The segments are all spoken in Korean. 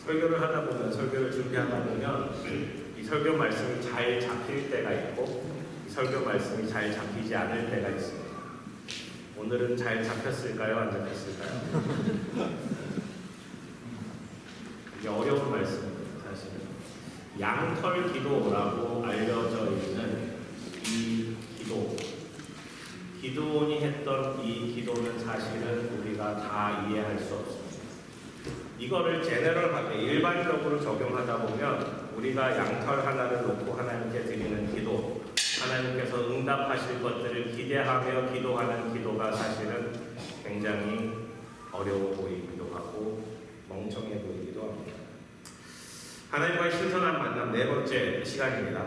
설교를 하다 보면, 설교를 준비하다 보면 이 설교 말씀이 잘 잡힐 때가 있고 이 설교 말씀이 잘 잡히지 않을 때가 있습니다. 오늘은 잘 잡혔을까요? 안 잡혔을까요? 이게 어려운 말씀입니다. 사실은 양털 기도라고 알려져 있는 이 기도, 기도원이 했던 이 기도는 사실은 우리가 다 이해할 수 없습니다. 이거를 제너럴하게 일반적으로 적용하다 보면 우리가 양털 하나를 놓고 하나님께 드리는 기도, 하나님께서 응답하실 것들을 기대하며 기도하는 기도가 사실은 굉장히 어려워 보이기도 하고 멍청해 보이기도 합니다. 하나님과의 신선한 만남 네 번째 시간입니다.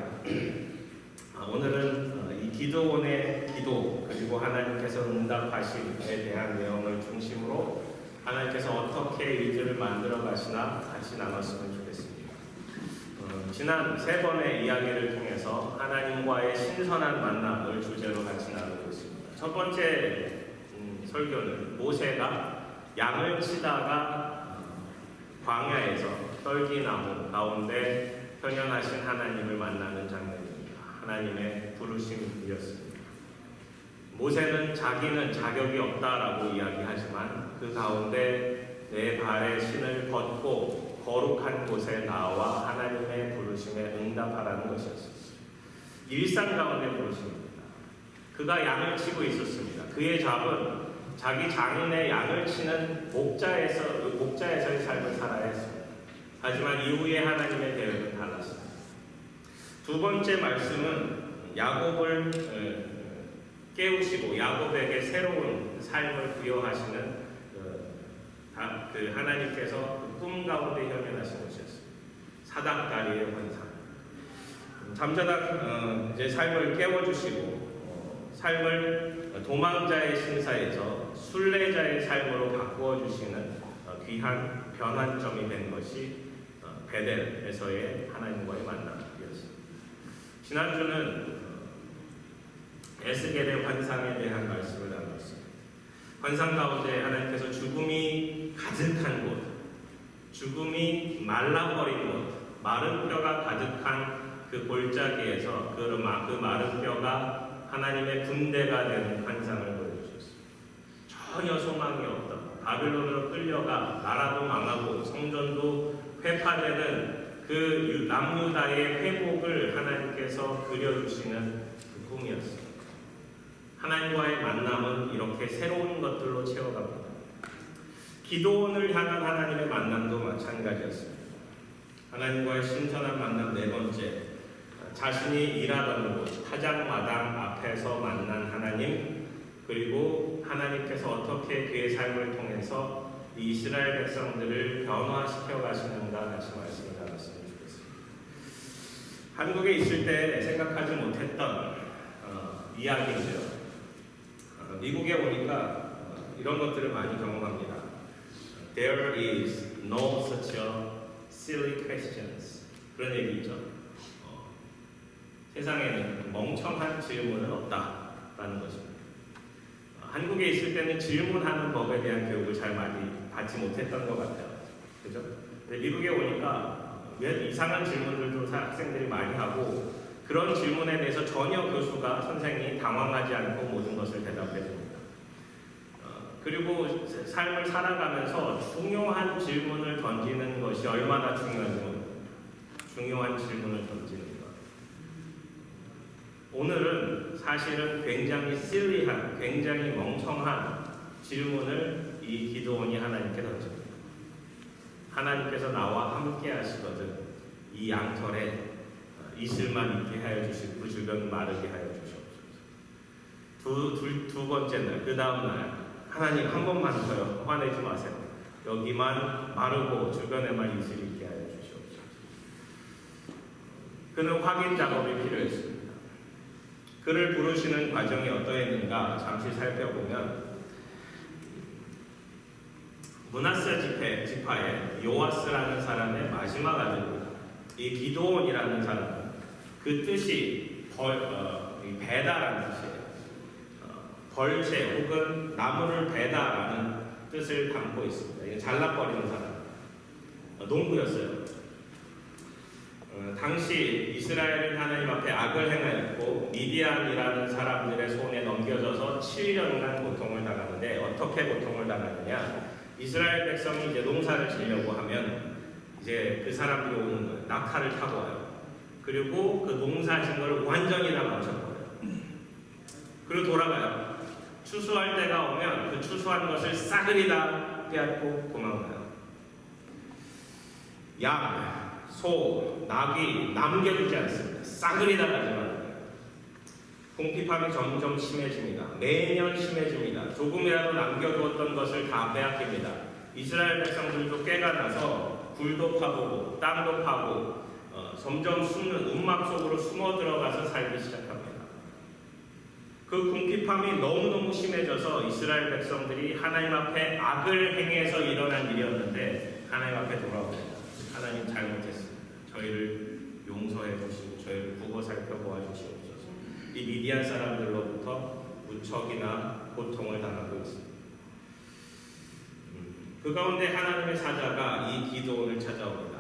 오늘은 이 기도원의 기도 그리고 하나님께서 응답하심에 대한 내용을 중심으로 하나님께서 어떻게 일들을 만들어 가시나 같이 나눴으면 좋겠습니다. 지난 세 번의 이야기를 통해서 하나님과의 신선한 만남을 주제로 같이 나누고 있습니다. 첫 번째 설교는 모세가 양을 치다가 광야에서 떨기나무 가운데 현현하신 하나님을 만나는 장면입니다. 하나님의 부르심이었습니다. 모세는 자기는 자격이 없다라고 이야기하지만 그 가운데 내 발에 신을 벗고 거룩한 곳에 나와 하나님의 부르심에 응답하라는 것이었습니다. 일상 가운데 부르심입니다. 그가 양을 치고 있었습니다. 그의 잡은 자기 장인의 양을 치는 목자에서의 삶을 살아야 했습니다. 하지만 이후에 하나님의 대응은 달랐습니다. 두 번째 말씀은 야곱을 깨우시고 야곱에게 새로운 삶을 부여하시는 그 하나님께서 꿈 가운데 현현하신 것이었습니다. 사닥다리의 환상. 잠자다 이제 삶을 깨워주시고 삶을 도망자의 신사에서 순례자의 삶으로 바꾸어 주시는 귀한 변환점이 된 것이 베델에서의 하나님과의 만남이었습니다. 지난주는 에스겔의 환상에 대한 말씀을 나눴습니다. 환상 가운데 하나님께서 죽음이 가득한 곳, 죽음이 말라버린 곳, 마른 뼈가 가득한 그 골짜기에서 그 마른 뼈가 하나님의 군대가 되는 환상을 보여주셨습니다. 전혀 소망이 없다. 바빌론으로 끌려가 나라도 망하고 성전도 회파되는 그 남유다의 회복을 하나님께서 그려주시는 그 꿈이었습니다. 하나님과의 만남은 이렇게 새로운 것들로 채워갑니다. 기도원을 향한 하나님의 만남도 마찬가지였습니다. 하나님과의 신선한 만남 네 번째, 자신이 일하던 곳, 타작마당 앞에서 만난 하나님, 그리고 하나님께서 어떻게 그의 삶을 통해서 이스라엘 백성들을 변화시켜 가시는가 같이 말씀을 나눴으면 좋겠습니다. 한국에 있을 때 생각하지 못했던 이야기인데요. 미국에 오니까 이런 것들을 많이 경험합니다. There is no such a silly questions. 그런 얘기 있죠. 세상에는 멍청한 질문은 없다라는 것입니다. 한국에 있을 때는 질문하는 법에 대한 교육을 잘 많이 받지 못했던 것 같아요. 그죠? 근데 미국에 오니까 이상한 질문들도 학생들이 많이 하고 그런 질문에 대해서 전혀 교수가 선생이 당황하지 않고 모든 것을 대답해 줍니다. 그리고 삶을 살아가면서 중요한 질문을 던지는 것이 얼마나 중요한지 모릅니다. 중요한 질문을 던지는 것. 오늘은 사실은 굉장히 silly한, 굉장히 멍청한 질문을 이 기도원이 하나님께 던집니다. 하나님께서 나와 함께 하시거든 이 양털에 이슬만 있게 하여 주시고 주변 마르게 하여 주시옵소서. 두 번째 날, 그 다음 날 하나님 한 번만 더요. 화내지 마세요. 여기만 마르고 주변에만 이슬 있게 하여 주시옵소서. 그는 확인 작업이 필요했습니다. 그를 부르시는 과정이 어떠했는가 잠시 살펴보면 므낫세 지파의 요아스라는 사람의 마지막 아들입니다. 이 기도원이라는 사람은 그 뜻이 배다라는 뜻이에요. 벌채 혹은 나무를 베다라는 뜻을 담고 있습니다. 이게 잘라버리는 사람. 농부였어요. 당시 이스라엘은 하나님 앞에 악을 행하였고 미디안이라는 사람들의 손에 넘겨져서 7년간 고통을 당하는데, 어떻게 고통을 당하느냐? 이스라엘 백성이 이제 농사를 지려고 하면 이제 그 사람들이 오는 거예요. 낙타를 타고 와요. 그리고 그 농사진 걸 완전히 다 망쳐버려요. 그리고 돌아가요. 추수할 때가 오면 그 추수한 것을 싸그리 다 빼앗고 도망가요. 양, 소, 낙이 남겨두지 않습니다. 싸그리 다 가져가요. 궁핍함이 점점 심해집니다. 매년 심해집니다. 조금이라도 남겨두었던 것을 다 빼앗깁니다. 이스라엘 백성들도 꾀가 나서 굴도 파보고 땅도 파고 점점 숨는 움막 속으로 숨어 들어가서 살기 시작합니다. 그 궁핍함이 너무너무 심해져서 이스라엘 백성들이 하나님 앞에 악을 행해서 일어난 일이었는데 하나님 앞에 돌아옵니다. 하나님 잘못했습니다. 저희를 용서해 주시고 저희를 구워 살펴보아 주시옵소서. 이 미디안 사람들로부터 무척이나 고통을 당하고 있습니다. 그 가운데 하나님의 사자가 이 기드온을 찾아옵니다.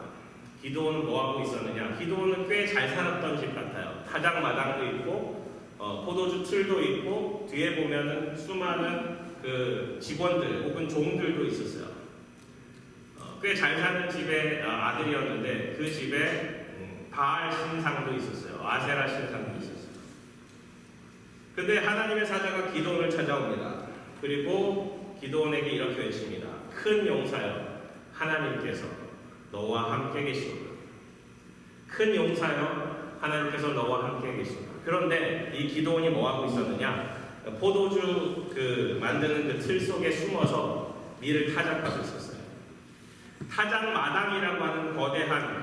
기드온은 뭐하고 있었느냐? 기드온은 꽤 잘 살았던 집 같아요. 타작마당도 있고 포도주 틀도 있고 뒤에 보면은 수많은 그 직원들 혹은 종들도 있었어요. 꽤 잘 사는 집의 아들이었는데 그 집에 바알 신상도 있었어요. 아세라 신상도 있었어요. 근데 하나님의 사자가 기드온을 찾아옵니다. 그리고 기드온에게 이렇게 외칩니다. 큰 용사여, 하나님께서 너와 함께 계시도다. 큰 용사여, 하나님께서 너와 함께 계시도다. 그런데 이 기드온이 뭐하고 있었느냐? 포도주 만드는 그 틀 속에 숨어서 밀을 타작하고 있었어요. 타작 마당이라고 하는 거대한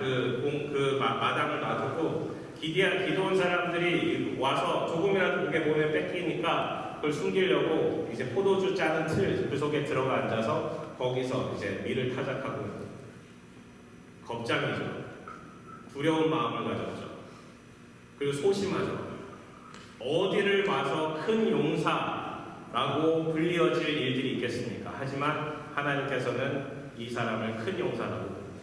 마당을 놔두고 기드온 사람들이 와서 조금이라도 그게 몸에 뺏기니까 그걸 숨기려고 이제 포도주 짜는 틀 그 속에 들어가 앉아서 거기서 이제 밀을 타작하고 있는 거예요. 겁장이죠. 두려운 마음을 가졌죠. 그리고 소심하죠. 어디를 봐서 큰 용사라고 불리어질 일들이 있겠습니까? 하지만 하나님께서는 이 사람을 큰 용사라고 부릅니다.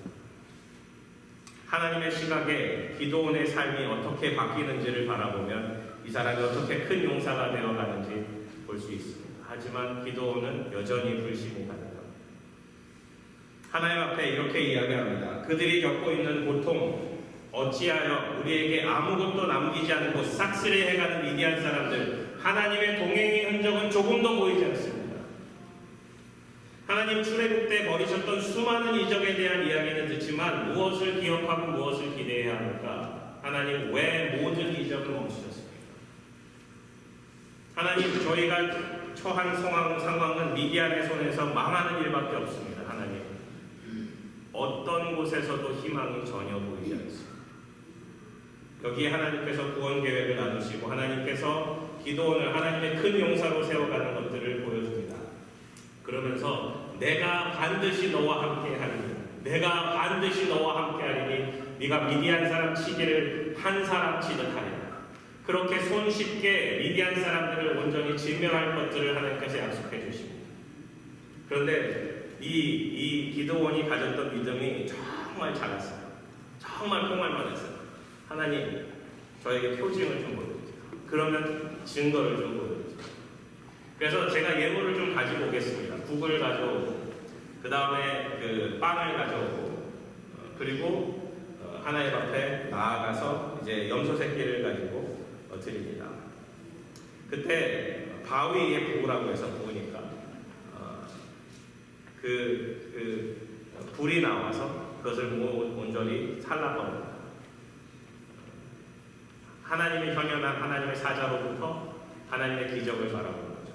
하나님의 시각에 기드온의 삶이 어떻게 바뀌는지를 바라보면 이 사람이 어떻게 큰 용사가 되어가는지 볼 수 있습니다. 하지만 기드온은 여전히 불신이 가득합니다. 하나님 앞에 이렇게 이야기합니다. 그들이 겪고 있는 고통, 어찌하여 우리에게 아무것도 남기지 않고 싹쓸이 해가는 미디안 사람들, 하나님의 동행의 흔적은 조금도 보이지 않습니다. 하나님 출애굽 때 버리셨던 수많은 이적에 대한 이야기는 듣지만 무엇을 기억하고 무엇을 기대해야 합니까? 하나님 왜 모든 이적을 멈추셨습니까? 하나님 저희가 처한 상황은 미디안의 손에서 망하는 일밖에 없습니다. 하나님 어떤 곳에서도 희망이 전혀 보이지 않습니다. 여기에 하나님께서 구원 계획을 나누시고 하나님께서 기드온을 하나님의 큰 용사로 세워가는 것들을 보여줍니다. 그러면서 내가 반드시 너와 함께 하리니 내가 반드시 너와 함께 하리니 네가 미디안 사람 치기를 한 사람 치듯 하리라. 그렇게 손쉽게 미디안 사람들을 온전히 진멸할 것들을 하나님께서 약속해 주십니다. 그런데 이 기드온이 가졌던 믿음이 정말 작았어요. 정말 폭발만했어요. 하나님 저에게 표징을 좀 보여주세요. 그러면 증거를 좀 보여주세요. 그래서 제가 예물을 좀 가지고 오겠습니다. 국을 가져오고 그 다음에 그 빵을 가져오고 그리고 하나님 앞에 나아가서 이제 염소 새끼를 가지고 드립니다. 그때 바위에 부으라고 해서 부으니까 불이 나와서 그것을 온전히 살라버립니다. 하나님의 현현한 하나님의 사자로부터 하나님의 기적을 바라보는 거죠.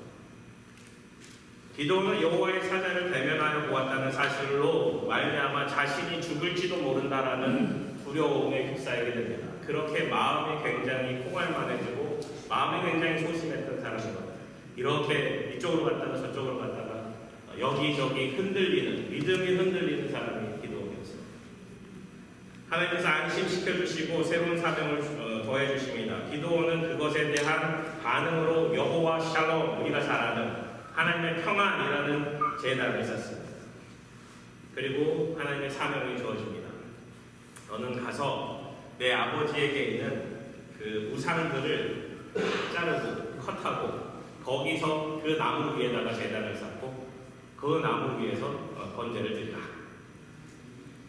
기드온은 여호와의 사자를 대면하여 보았다는 사실로 말미암아 자신이 죽을지도 모른다라는 두려움에 휩싸이게 됩니다. 그렇게 마음이 굉장히 콩알만해지고 마음이 굉장히 소심했던 사람입니다. 이렇게 이쪽으로 갔다가 저쪽으로 갔다가 여기저기 흔들리는 믿음이 흔들리는 사람이 기드온이었습니다. 하나님께서 안심시켜주시고 새로운 사명을 더해주십니다. 기드온은 그것에 대한 반응으로 여호와 샬롬, 우리가 잘 아는 하나님의 평안이라는 제단을 쌓습니다. 그리고 하나님의 사명이 주어집니다. 너는 가서 내 아버지에게 있는 그 우상들을 자르고 컷하고 거기서 그 나무 위에다가 제단을 쌓고 그 나무 위에서 번제를 드리라.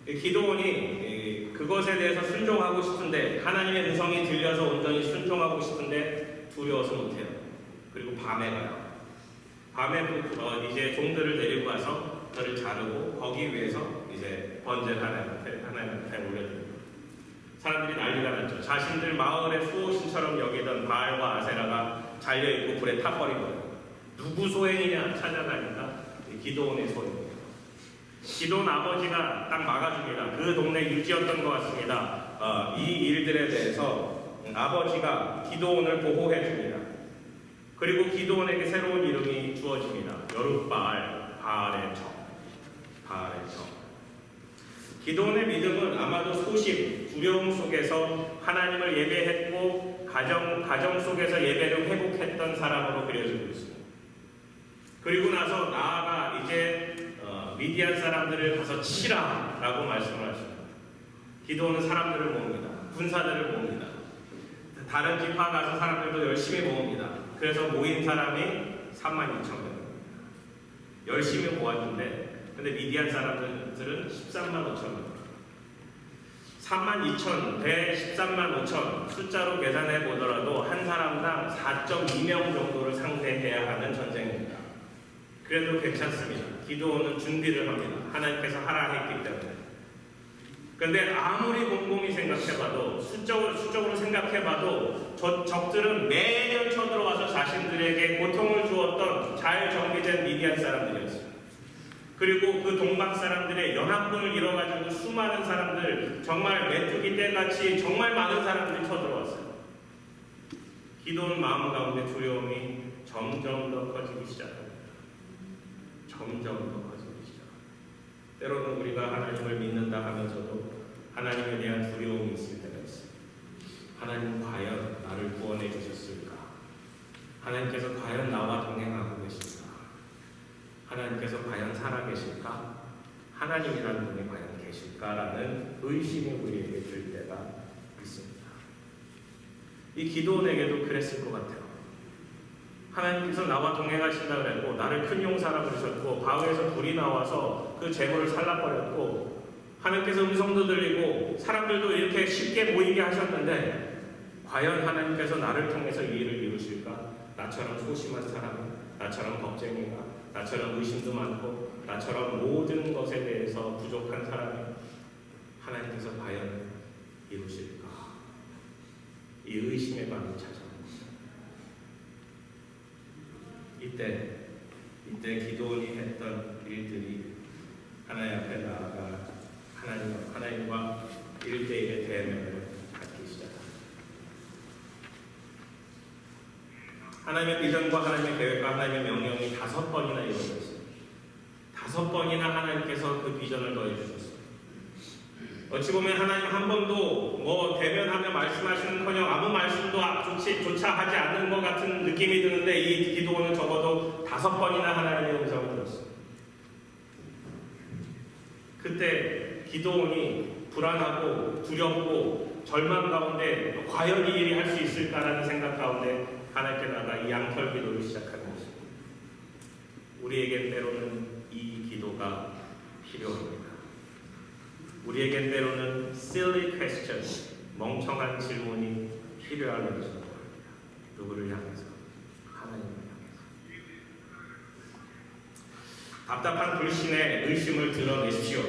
기드온이 그것에 대해서 순종하고 싶은데 하나님의 음성이 들려서 온전히 순종하고 싶은데 두려워서 못해요. 그리고 밤에 가요. 밤에 이제 종들을 데리고 가서 그를 자르고 거기 위에서 이제 번제를 하나님한테 올려드립니다. 사람들이 난리가 났죠. 자신들 마을의 수호신처럼 여기던 바알과 아세라가 잘려있고 불에 타버린 거예요. 누구 소행이냐 찾아가니까 기드온의 소행이에요. 기드온 아버지가 딱 막아줍니다. 그 동네 유지였던 것 같습니다. 이 일들에 대해서 아버지가 기드온을 보호해줍니다. 그리고 기드온에게 새로운 이름이 주어집니다. 여룻바알, 바알의 적. 바알의 적. 기드온의 믿음은 아마도 소심, 두려움 속에서 하나님을 예배했고 가정 속에서 예배를 회복했던 사람으로 그려지고 있습니다. 그리고 나서 나아가 이제 미디안 사람들을 가서 치라 라고 말씀을 하십니다. 기드온은 사람들을 모읍니다. 군사들을 모읍니다. 다른 지파 가서 사람들도 열심히 모읍니다. 그래서 모인 사람이 32,000명. 열심히 모았는데 근데 미디안 사람들은 13만 5천. 32,000 대 13만 5천 숫자로 계산해 보더라도 한 사람당 4.2명 정도를 상대해야 하는 전쟁입니다. 그래도 괜찮습니다. 기드온은 준비를 합니다. 하나님께서 하라 했기 때문에. 그런데 아무리 곰곰이 생각해봐도 수적으로 생각해봐도 적들은 매년 쳐들어와서 자신들에게 고통을 주었던 잘 정비된 미디안 사람들이었어요. 그리고 그 동방 사람들의 연합군을 이뤄가지고 수많은 사람들, 정말 메뚜기 떼같이 정말 많은 사람들이 쳐들어왔어요. 기드온 마음 가운데 두려움이 점점 더 커지기 시작합니다. 점점 더 커지기 시작합니다. 때로는 우리가 하나님을 믿는다 하면서도 하나님에 대한 두려움이 있을 때가 있어요. 하나님 과연 나를 구원해 주셨을까? 하나님께서 과연 나와 동행하고 계실까? 하나님께서 과연 살아계실까? 하나님이라는 분이 과연 계실까라는 의심이 우리에게 들 때가 있습니다. 이 기드온에게도 그랬을 것 같아요. 하나님께서 나와 동행하신다 그랬고 나를 큰 용사라 그러셨고 바위에서 불이 나와서 그 재물을 살라버렸고 하나님께서 음성도 들리고 사람들도 이렇게 쉽게 모이게 하셨는데 과연 하나님께서 나를 통해서 이 일을 이루실까? 나처럼 소심한 사람, 나처럼 겁쟁이가, 나처럼 의심도 많고 나처럼 모든 것에 대해서 부족한 사람이 하나님께서 과연 이루실까? 이 의심의 밤이 찾아옵니다. 이때 기드온이 했던 일들이 하나님 앞에 나아가 하나님과 1대1의 대면을 갖기 시작합니다. 하나님의 비전과 하나님의 계획과 하나님의 명령이 5번이나 이루어졌어요. 5번이나 하나님께서 그 비전을 더해주셨어요. 어찌 보면 하나님 한 번도 대면하며 말씀하시는커녕 아무 말씀도 조차 하지 않는 것 같은 느낌이 드는데 이 기드온은 적어도 5번이나 하나님의 음성을 들었어요. 그때 기드온이 불안하고 두렵고 절망 가운데 과연 이 일이 할 수 있을까라는 생각 가운데 하나님께 나가 이 양털 기도를 시작하는 것입니다. 우리에겐 때로는 이 기도가 필요합니다. 우리에겐 때로는 silly question, 멍청한 질문이 필요할지도 모릅니다. 누구를 향해서? 하나님을 향해서. 답답한 불신의 의심을 드러내십시오.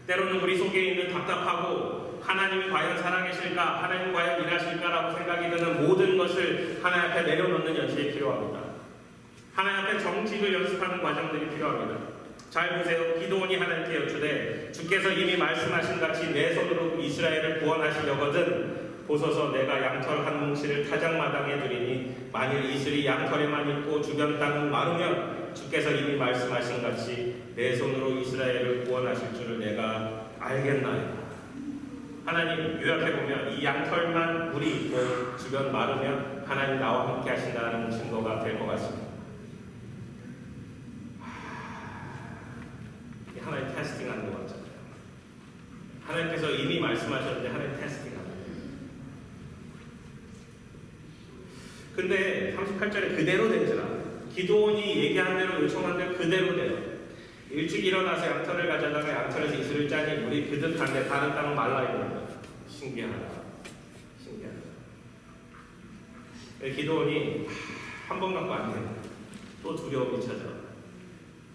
때로는 우리 속에 있는 답답하고 하나님이 과연 살아계실까? 하나님 과연 일하실까라고 생각이 드는 모든 것을 하나님 앞에 내려놓는 연습이 필요합니다. 하나님 앞에 정직을 연습하는 과정들이 필요합니다. 잘 보세요. 기드온이 하나님께 여쭈되 주께서 이미 말씀하신 같이 내 손으로 이스라엘을 구원하시려거든 보소서 내가 양털 한 뭉치를 타작마당에 두리니 만일 이슬이 양털에만 있고 주변 땅은 마르면 주께서 이미 말씀하신 같이 내 손으로 이스라엘을 구원하실 줄을 내가 알겠나이다. 하나님 요약해보면 이 양털만 물이 있고 주변 마르면 하나님 나와 함께 하신다는 증거가 될 것 같습니다. 하나님께서 이미 말씀하셨는데 하나님 테스팅합니다. 근데 38절에 그대로 되더라. 기도원이 얘기한 대로 요청한 대로 그대로 돼요. 일찍 일어나서 양털을 가져다가 양털에서 이슬을 짜니 물이 그득한데 다른 땅은 말라있는 거예요. 신기하다. 기도원이 한 번 갖고 안 돼요. 또 두려움이 찾아와.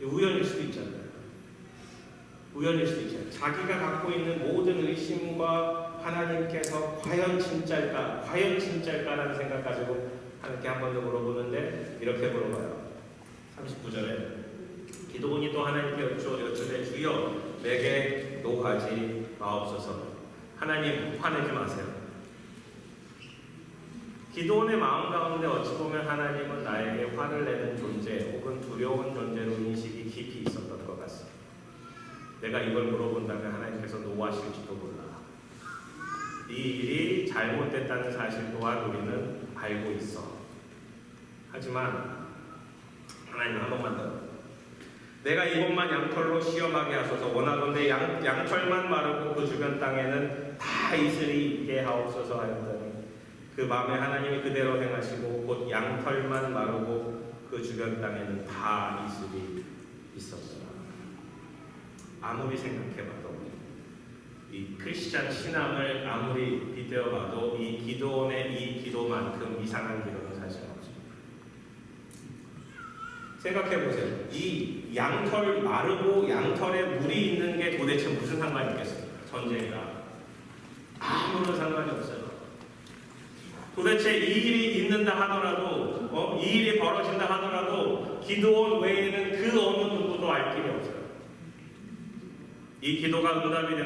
우연일 수도 있잖아요. 자기가 갖고 있는 모든 의심과 하나님께서 과연 진짜일까라는 생각 가지고 하나님께 한 번 더 물어보는데 이렇게 물어봐요. 39절에 기도원이 또 하나님께 여쭈되 주여 내게 노하지 마옵소서. 하나님 화내지 마세요. 기도원의 마음 가운데 어찌 보면 하나님은 나에게 화를 내는 존재 혹은 두려운 존재로 인식이 깊이 있었던 것 같습니다. 내가 이걸 물어본다면 하나님께서 노하실지도 몰라. 이 일이 잘못됐다는 사실 또한 우리는 알고 있어. 하지만 하나님 한 번만 더. 내가 이곳만 양털로 시험하게 하소서. 원하건대 양털만 마르고 그 주변 땅에는 다 이슬이 있게 하옵소서 하였더니 그 마음에 하나님이 그대로 행하시고 곧 양털만 마르고 그 주변 땅에는 다 이슬이 있었더라. 아무리 생각해봐도 이 크리스찬 신앙을 아무리 비벼봐도 이 기도원의 이 기도만큼 이상한 기도는 사실 없습니다. 생각해보세요. 이 양털 마르고 양털에 물이 있는 게 도대체 무슨 상관이 있겠습니까? 전쟁이랑 아무런 상관이 없어요. 도대체 이 일이 있는다 하더라도 이 일이 벌어진다 하더라도 기도원 외에는 그 어느 누구도 알 길이 없어요. 이 기도가 응답이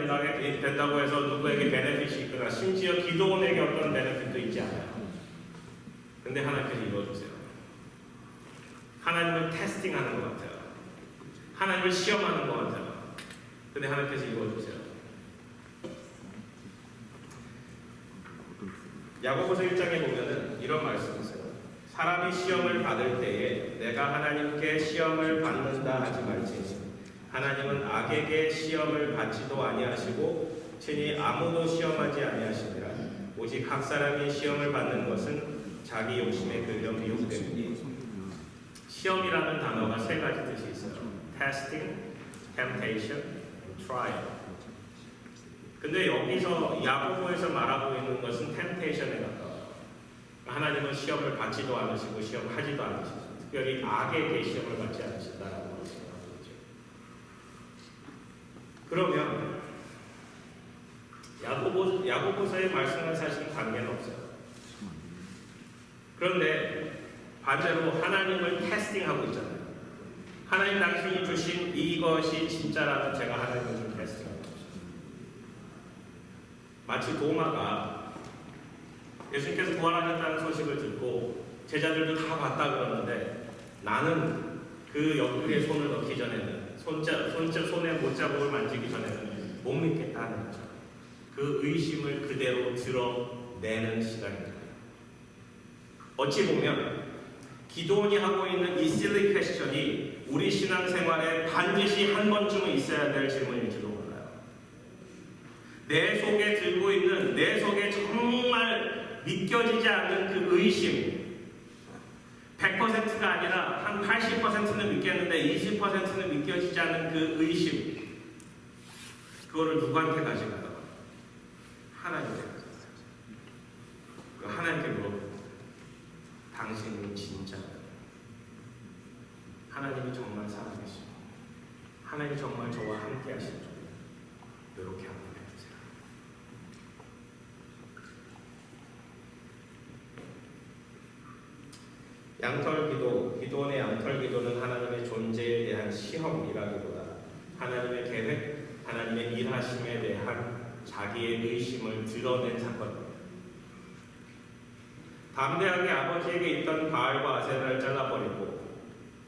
된다고 해서 누구에게 베네핏이 있거나 심지어 기도원에게 어떤 베네핏도 있지 않아요. 근데 하나님께서 이루어주세요. 하나님을 테스팅하는 것 같아요. 하나님을 시험하는 것 같아요. 근데 하나님께서 이루어주세요. 야고보서 1장에 보면은 이런 말씀이 있어요. 사람이 시험을 받을 때에 내가 하나님께 시험을 받는다 하지 말지니 하나님은 악에게 시험을 받지도 아니하시고 친히 아무도 시험하지 아니하시니라. 오직 각 사람이 시험을 받는 것은 자기 욕심에 끌려 미혹됨이니. 시험이라는 단어가 세 가지 뜻이 있어요. testing, temptation, trial. 근데 여기서 야고보에서 말하고 있는 것은 temptation에 가까워요. 하나님은 시험을 받지도 않으시고 시험하지도 않으시고 특별히 악에게 시험을 받지 않으신다라고 말씀하고 있죠. 그러면 야고보서의 말씀과 사실 관계는 없어요. 그런데 반대로 하나님을 테스팅하고 있잖아요. 하나님 당신이 주신 이것이 진짜라는 제가 하나님을 좀 테스팅하고 있어요. 마치 도마가 예수님께서 부활하셨다는 소식을 듣고 제자들도 다 봤다 그러는데 나는 그 옆구리에 손을 넣기 전에는 손에 못자국을 만지기 전에는 못 믿겠다는 거죠. 그 의심을 그대로 드러내는 시간입니다. 어찌 보면 기도원이 하고 있는 이 실리 퀘스천이 우리 신앙생활에 반드시 한 번쯤은 있어야 될 질문일지도 몰라요. 내 속에 들고 있는, 내 속에 정말 믿겨지지 않는 그 의심, 100%가 아니라 한 80%는 믿겠는데 20%는 믿겨지지 않는 그 의심, 그거를 누구한테 가져가요? 하나님께 가져가요. 그 하나님께 물어보고 당신은 진짜 하나님이 정말 살아계시고 하나님이 정말 저와 함께 하시는 줄 이렇게 한번 해주세요. 양털 기도, 기도원의 양털 기도는 하나님의 존재에 대한 시험이라기보다 하나님의 계획, 하나님의 일하심에 대한 자기의 의심을 드러낸 사건입니다. 담대하게 아버지에게 있던 바알과 아세라를 잘라버리고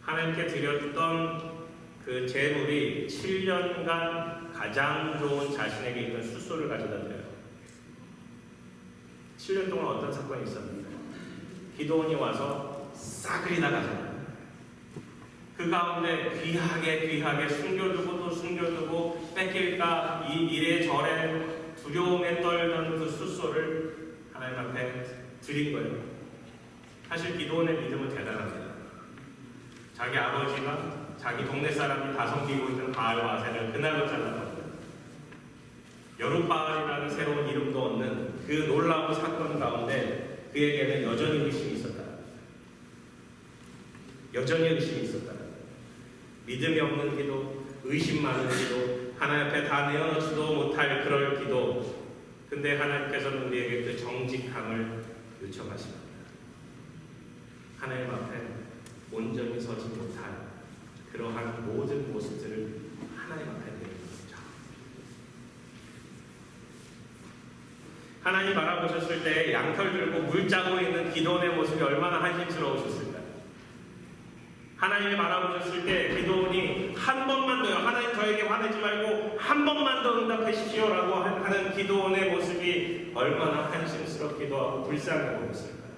하나님께 드렸던 그 재물이 7년간 가장 좋은 자신에게 있던 숫소를 가져다 드려요. 7년 동안 어떤 사건이 있었는데 기도원이 와서 싸그리 다 가져가요. 그 가운데 귀하게 숨겨두고 또 숨겨두고 뺏길까 이래저래 두려움에 떨던 그 숫소를 하나님 앞에 드린 거예요. 사실 기도원의 믿음은 대단합니다. 자기 아버지가 자기 동네 사람이 다 섬기고 있는 바알과 아세를 그날로 잘랐거든요. 여룻바알이라는 새로운 이름도 얻는 그 놀라운 사건 가운데 그에게는 여전히 의심이 있었다. 여전히 의심이 있었다. 믿음이 없는 기도, 의심 많은 기도, 하나님 앞에 다 내어놓지도 못할 그럴 기도. 근데 하나님께서는 우리에게 그 정직함을 요청하십니다. 하나님 앞에 온전히 서지 못할 그러한 모든 모습들을 하나님 앞에 내어놓자. 하나님 바라보셨을 때 양털 들고 물 짜고 있는 기도원의 모습이 얼마나 한심스러우셨을까요? 하나님이 바라보셨을 때 기도원이 한 번만 더요, 하나님 저에게 화내지 말고 한 번만 더 응답해 주십시오라고 하는 기도원의 모습이 얼마나 한심스럽기도 하고 불쌍해 보였을까요?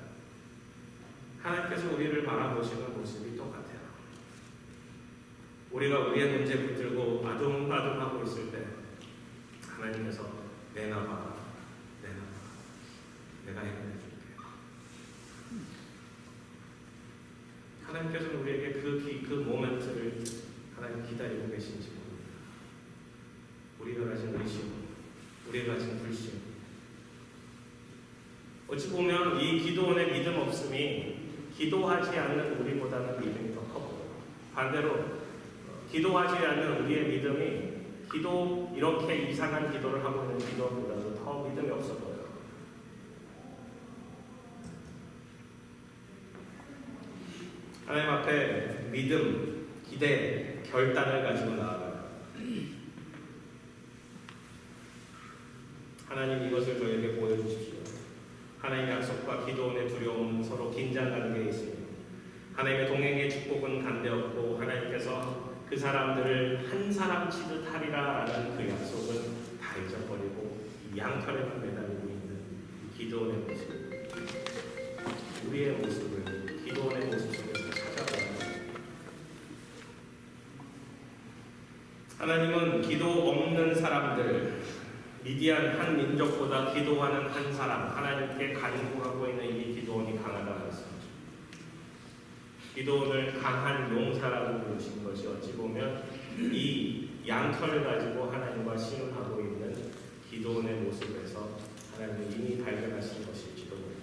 하나님께서 우리를 바라보시는 모습이 똑같아요. 우리가 우리의 문제 붙들고 아둥아둥하고 있을 때 하나님께서 내놔봐, 내가 해결해줄게. 하나님께서는 우리에게 그 모멘트를 하나님 기다리고 계신지 모릅니다. 우리가 가진 의심, 우리가 가진 불신. 어찌 보면 이 기도원의 믿음 없음이 기도하지 않는 우리보다는 믿음이 더 커 보여요. 반대로 기도하지 않는 우리의 믿음이 이렇게 이상한 기도를 하고 있는 기도보다도 더 믿음이 없어 보여요. 하나님 앞에 믿음, 기대, 결단을 가지고 나아가요. 하나님 이것을 저에게 보여주십시오. 하나님의 약속과 기도원의 두려움은 서로 긴장관계에 있습니다. 하나님의 동행의 축복은 간대없고 하나님께서 그 사람들을 한 사람 치듯 하리라라는 그 약속은 다 잊어버리고 이 양털에만 매달리고 있는 기도원의 모습, 우리의 모습을 기도원의 모습 속에서 찾아가는 것입니다. 하나님은 기도 없는 사람들, 미디안 한 민족보다 기도하는 한 사람, 하나님께 간구하고 있는 이 기도원이 강하다고 했습니다. 기도원을 강한 용사라고 부르신 것이 어찌 보면 이 양털을 가지고 하나님과 신음하고 있는 기도원의 모습에서 하나님은 이미 발견하신 것일지도 모릅니다.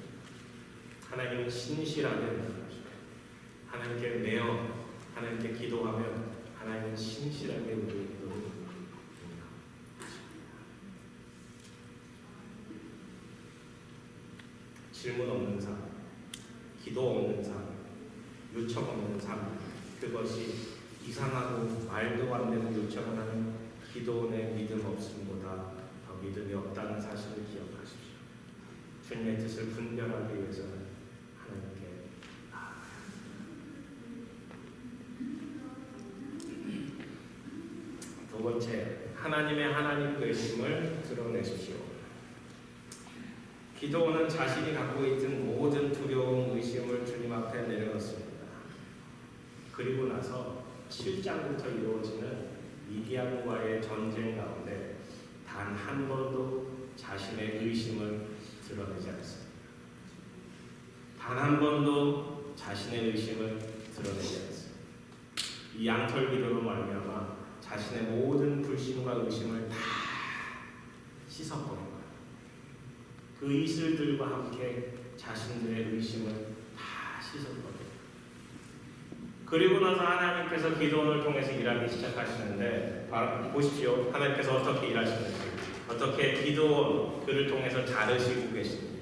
하나님은 신실하게 하나님께 매어 하나님께 기도하면 하나님은 신실하게 우리의 기도를 질문 없는 삶, 기도 없는 삶, 요청 없는 삶, 그것이 이상하고 말도 안 되는 요청을 하는 기도원의 믿음 없음보다 더 믿음이 없다는 사실을 기억하십시오. 주님의 뜻을 분별하기 위해서는 하나님께 나아가야 합니다. 두 번째, 하나님의 하나님 되심을 드러내십시오. 기도원은 자신이 갖고 있던 모든 두려움, 의심을 주님 앞에 내려놓습니다. 그리고 나서 7장부터 이루어지는 미디안과의 전쟁 가운데 단 한 번도 자신의 의심을 드러내지 않습니다. 단 한 번도 자신의 의심을 드러내지 않습니다. 이 양털 기도로 말미암아 자신의 모든 불신과 의심을 다 씻어버린 거예요. 그 이슬들과 함께 자신들의 의심을 다 씻어버려요. 그리고 나서 하나님께서 기도원을 통해서 일하기 시작하시는데 보십시오. 하나님께서 어떻게 일하시는지, 어떻게 기도원 그를 통해서 자르시고 계시는지.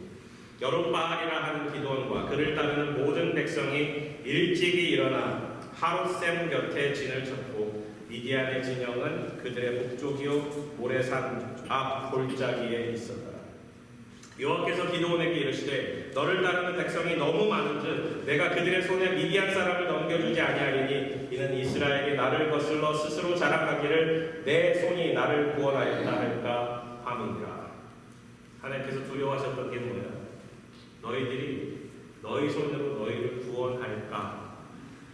여룻바알이라 하는 기도원과 그를 따르는 모든 백성이 일찍이 일어나 하롯셈 곁에 진을 쳤고 미디안의 진영은 그들의 북쪽이요 모래산 앞 골짜기에 있었다. 여호와께서 기도원에게 이르시되 너를 따르는 백성이 너무 많은즉 내가 그들의 손에 미디안 사람을 넘겨주지 아니하리니 이는 이스라엘이 나를 거슬러 스스로 자랑하기를 내 손이 나를 구원하였다 할까 함이니라. 하나님께서 두려워하셨던 게 뭐야? 너희들이 너희 손으로 너희를 구원할까?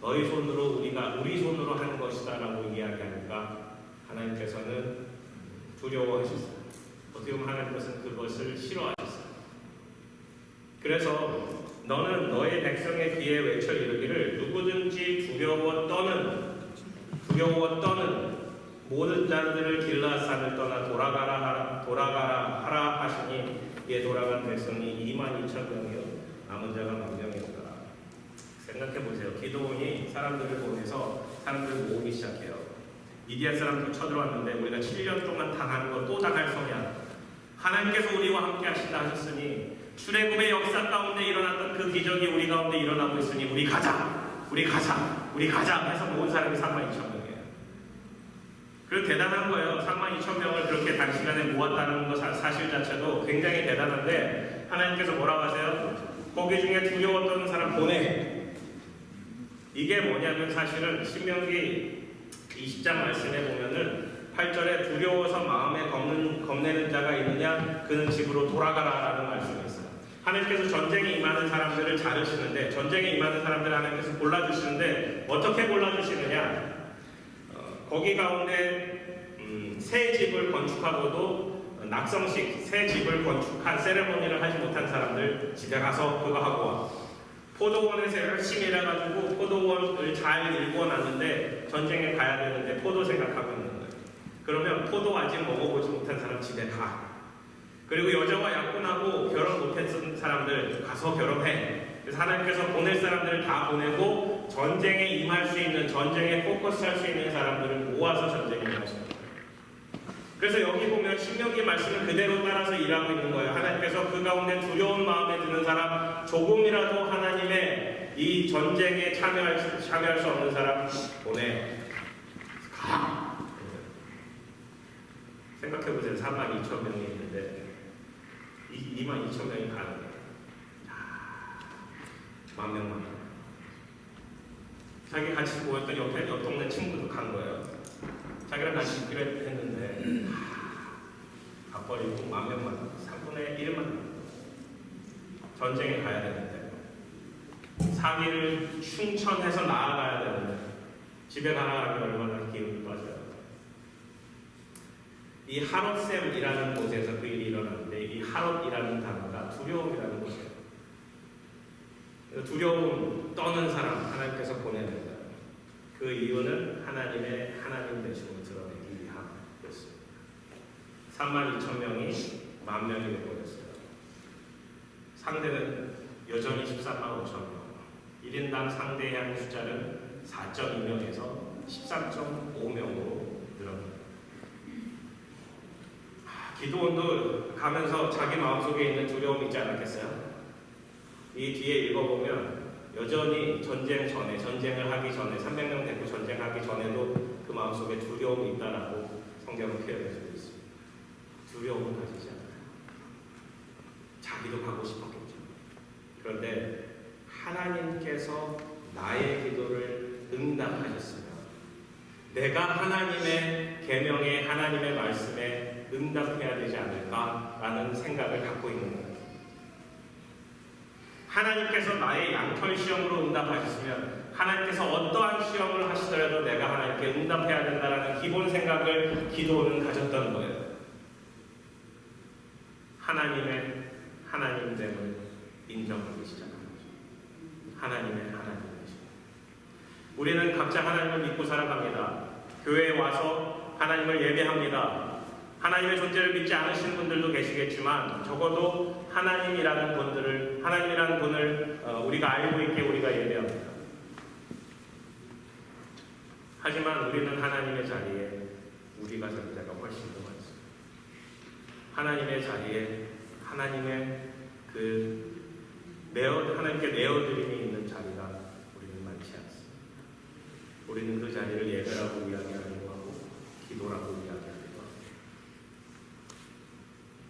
너희 손으로 우리 손으로 하는 것이다 라고 이야기하니까 하나님께서는 두려워하셨어요. 어떻게 보면 하나님께서는 그것을 싫어하셨어요. 그래서 너는 너의 백성의 귀에 외쳐 이르기를 누구든지 두려워 떠는 모든 자들을 길라앗산을 떠나 돌아가라 하라 하시니 이에 돌아간 백성이 22,000명이요 남은 자가 10,000명이었더라. 생각해 보세요. 기드온이 사람들을 보내서 사람들을 모으기 시작해요. 미디안 사람들 쳐들어왔는데 우리가 7년 동안 당하는 거 또 당할 소냐? 하나님께서 우리와 함께 하신다 하셨으니 출애굽의 역사 가운데 일어났던 그 기적이 우리 가운데 일어나고 있으니 우리 가자 해서 모은 사람이 32,000명이에요. 그 대단한 거예요. 32,000명을 그렇게 단시간에 모았다는 거 사실 자체도 굉장히 대단한데 하나님께서 뭐라고 하세요? 거기 중에 두려워 떠는 사람 보내. 이게 뭐냐면 사실은 신명기 20장 말씀에 보면은 8절에 두려워서 마음에 겁내는 자가 있느냐 그는 집으로 돌아가라라는 말씀이 있어요. 하나님께서 전쟁에 임하는 사람들을 자르시는데 전쟁에 임하는 사람들을 하나님께서 골라주시는데 어떻게 골라주시느냐? 거기 가운데 새 집을 건축하고도 낙성식 새 집을 건축한 세레모니를 하지 못한 사람들 집에 가서 그거 하고 와. 포도원에서 열심히 일해가지고 포도원을 잘 일궈놨는데 전쟁에 가야 되는데 포도 생각하고 있는 거예요. 그러면 포도 아직 먹어보지 못한 사람 집에 가. 그리고 여자와 약혼하고 결혼 못했던 사람들 가서 결혼해. 그래서 하나님께서 보낼 사람들을 다 보내고 전쟁에 임할 수 있는, 전쟁에 포커스할 수 있는 사람들을 모아서 전쟁에 임하시는 거예요. 그래서 여기 보면 신명기 말씀을 그대로 따라서 일하고 있는 거예요. 하나님께서 그 가운데 두려운 마음에 드는 사람, 조금이라도 하나님의 이 전쟁에 참여할 수 없는 사람 보내. 가. 생각해보세요. 42,000명이 있는데 22,000명이 가는 거예요. 10,000명만. 자기 같이 모였던 옆 동네 친구도 간 거예요. 자기랑 같이 있기로 했는데 가버리고 10,000명만 3분의 1만 전쟁에 가야 되는데 사기를 충천해서 나아가야 되는데 집에 가라 하면 얼마나 기운이 빠져요. 이 하롯셈이라는 곳에서 그 일이 일어났는데 이 하롯이라는 단어가 두려움이라는 곳이에요. 두려움 떠는 사람 하나님께서 보내는 거예요. 그 이유는 하나님 되심을 드러내기 위함이었습니다. 32,000명이 10,000명이 되어버렸어요. 상대는 여전히 135,000명. 1인당 상대의 숫자는 4.2명에서 13.5명으로 늘어납니다. 기드온도 가면서 자기 마음속에 있는 두려움이 있지 않았겠어요? 이 뒤에 읽어보면 여전히 전쟁을 하기 전에 300명 데리고 전쟁하기 전에도 그 마음속에 두려움이 있다라고 성경은 표현해주고 있습니다. 두려움은 가지지 않아요. 자기도 가고 싶었겠죠. 그런데 하나님께서 나의 기도를 응답하셨으면 내가 하나님의 계명에 하나님의 말씀에 응답해야 되지 않을까라는 생각을 갖고 있는 거예요. 하나님께서 나의 양털 시험으로 응답하셨으면 하나님께서 어떠한 시험을 하시더라도 내가 하나님께 응답해야 된다는 기본 생각을 기도는 가졌던 거예요. 하나님됨을 인정하기 시작한 거죠. 하나님의 하나님이시죠. 우리는 각자 하나님을 믿고 살아갑니다. 교회에 와서 하나님을 예배합니다. 하나님의 존재를 믿지 않으시는 분들도 계시겠지만 적어도 하나님이라는 분을 우리가 알고 있게 우리가 예배합니다. 하지만 우리는 하나님의 자리에 우리가 설 때가 훨씬 더 많습니다. 하나님의 자리에 하나님께 내어드림이 있는 자리가 우리는 많지 않습니다. 우리는 그 자리를 예배라고 이야기하려고 하고 기도라고 이야기하려고 합니다.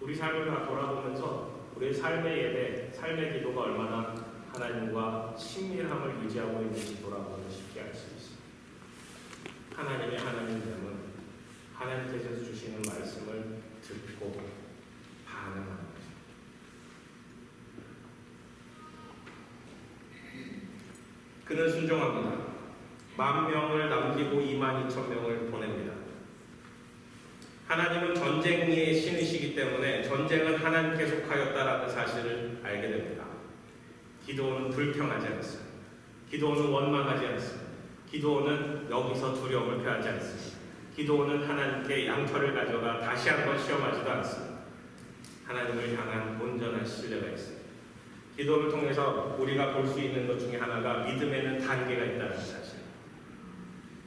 우리 삶을 돌아보면서 우리의 삶의 예배, 삶의 기도가 얼마나 하나님과 친밀함을 유지하고 있는지 돌아보면 쉽게 알 수 있습니다. 하나님의 하나님됨은 하나님께서 주시는 말씀을 듣고 반응하는 것입니다. 그는 순종합니다. 10,000명을 남기고 22,000명을 보냅니다. 하나님은 전쟁의 신이시기 때문에 전쟁은 하나님께 속하였다라는 사실을 알게 됩니다. 기드온은 불평하지 않습니다. 기드온은 원망하지 않습니다. 기드온은 여기서 두려움을 표하지 않습니다. 기드온은 하나님께 양털을 가져가 다시 한번 시험하지도 않습니다. 하나님을 향한 온전한 신뢰가 있습니다. 기도를 통해서 우리가 볼 수 있는 것 중에 하나가 믿음에는 단계가 있다는 사실.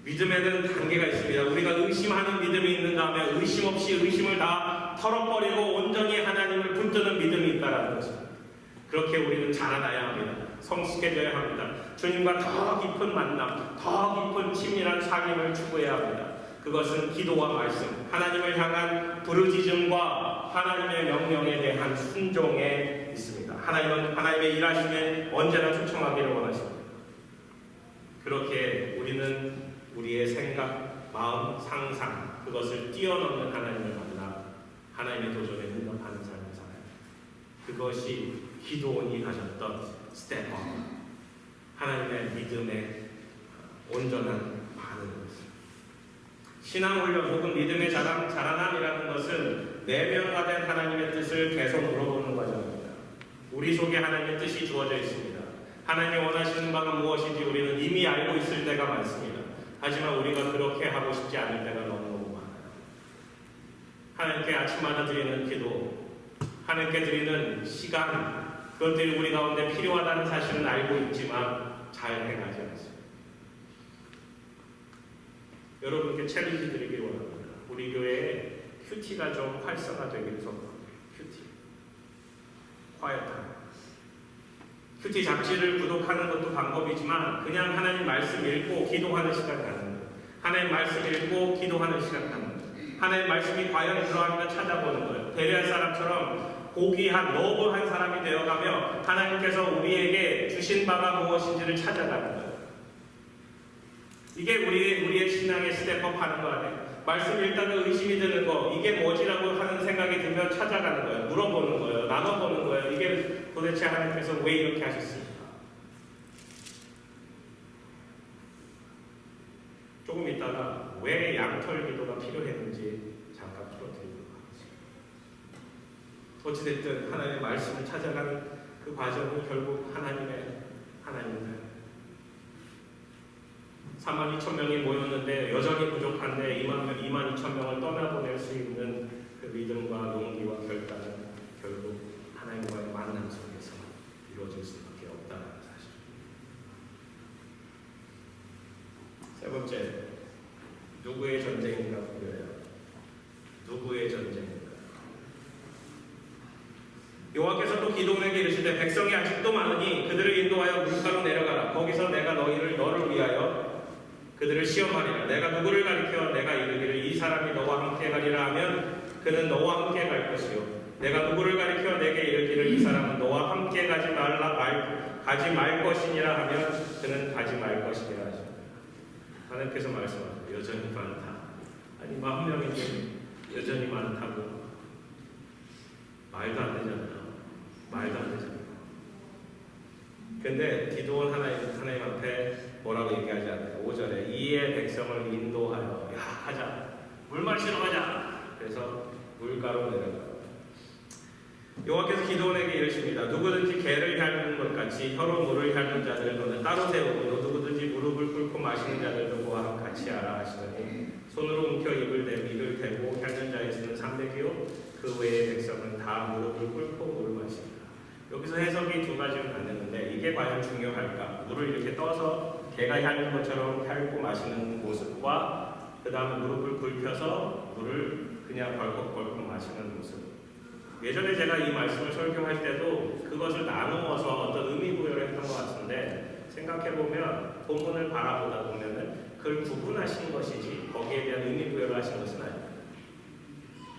믿음에는 단계가 있습니다. 우리가 의심하는 믿음이 있는가 하면 의심 없이 의심을 다 털어버리고 온전히 하나님을 붙드는 믿음이 있다는 것입니다. 그렇게 우리는 자라나야 합니다. 성숙해져야 합니다. 주님과 더 깊은 만남, 더 깊은 친밀한 삶을 추구해야 합니다. 그것은 기도와 말씀, 하나님을 향한 부르짖음과 하나님의 명령에 대한 순종에 있습니다. 하나님은 하나님의 일하심에 언제나 초청하기를 원하십니다. 그렇게 우리는 우리의 생각, 마음, 상상 그것을 뛰어넘는 하나님을 만나 하나님의 도전에 응답하는 삶을 살아요. 그것이 기도원이 가졌던 스텝업, 하나님의 믿음의 온전한 반응입니다. 신앙훈련 혹은 믿음의 자라남이라는 것은 내면화된 하나님의 뜻을 계속 물어보는 과정입니다. 우리 속에 하나님의 뜻이 주어져 있습니다. 하나님이 원하시는 바가 무엇인지 우리는 이미 알고 있을 때가 많습니다. 하지만 우리가 그렇게 하고 싶지 않을 때가 너무너무 많아요. 하나님께 아침마다 드리는 기도, 하나님께 드리는 시간, 그것들이 우리 가운데 필요하다는 사실은 알고 있지만 잘 행하지 않습니다. 여러분께 챌린지 드리기 원합니다. 우리 교회에 큐티가 좀 활성화되기를 소원합니다. 큐티. 콰이어타임. 큐티 잡지를 구독하는 것도 방법이지만 그냥 하나님 말씀 읽고 기도하는 시간 갖는 거예요. 하나님 말씀 읽고 기도하는 시간 갖는 거예요. 하나님 말씀이 과연 그러한가 찾아보는 거예요. 베레아 사람처럼 고귀한 노블한 사람이 되어가며 하나님께서 우리에게 주신 바가 무엇인지를 찾아가는 거예요. 이게 우리의 신앙의 스텝업 하는 거 아니에요. 말씀 읽다가 의심이 드는 거, 이게 뭐지라고 하는 생각이 들면 찾아가는 거예요. 물어보는 거예요. 나눠보는 거예요. 이게 도대체 하나님께서 왜 이렇게 하셨습니까? 조금 있다가 왜 양털 기도가 필요했는지 잠깐 풀어드리도록 하겠습니다. 어찌됐든 하나님의 말씀을 찾아가는 그 과정은 결국 하나님의 32,000명이 모였는데 여전히 부족한데 22,000명을 떠나보낼 수 있는 그 믿음과 용기와 결단은 결국 하나님과의 만남 속에서 이루어질 수밖에 없다는 사실. 세 번째, 누구의 전쟁인가 보여요. 누구의 전쟁인가. 여호와께서도 기도원에게 이르시되 백성이 아직도 많으니 그들을 인도하여 물가로 내려가라. 거기서 내가 너를 위하여 그들을 시험하리라. 내가 누구를 가리켜 내가 이르기를 이 사람이 너와 함께 가리라 하면 그는 너와 함께 갈 것이요. 내가 누구를 가리켜 내게 이르기를 이 사람은 너와 함께 가지 말 것이니라 하면 그는 가지 말 것이니라 하십니다. 하나님께서 말씀하시고 여전히 많다. 아니 10,000명인데 여전히 많다고 말도 안 되잖아요. 말도 안 되잖아요. 근데 기도원 하나님 앞에 뭐라고 얘기하지 않아요. 5절에 이에 백성을 인도하여 가자. 물 마시러 가자. 그래서 물가로 내려가요. 여호와께서 기도원에게 이르십니다. 누구든지 개를 핥는 것 같이 혀로 물을 핥는 자들을 너는 따로 세우고 누구든지 무릎을 꿇고 마시는 자들도 그와 같이 하라 하시더니 손으로 움켜 입을 대고 핥는 자의 수는 300이요 그 외의 백성은 다 무릎을 꿇고 물을 마십니다. 여기서 해석이 두 가지로 나뉘는데 이게 과연 중요할까? 물을 이렇게 떠서 개가 핥는 것처럼 핥고 마시는 모습과 그 다음에 무릎을 꿇혀서 물을 그냥 벌컥벌컥 마시는 모습. 예전에 제가 이 말씀을 설교할 때도 그것을 나누어서 어떤 의미 부여를 했던 것 같은데 생각해보면 본문을 바라보다 보면은 그걸 구분하신 것이지 거기에 대한 의미 부여를 하신 것은 아닙니다.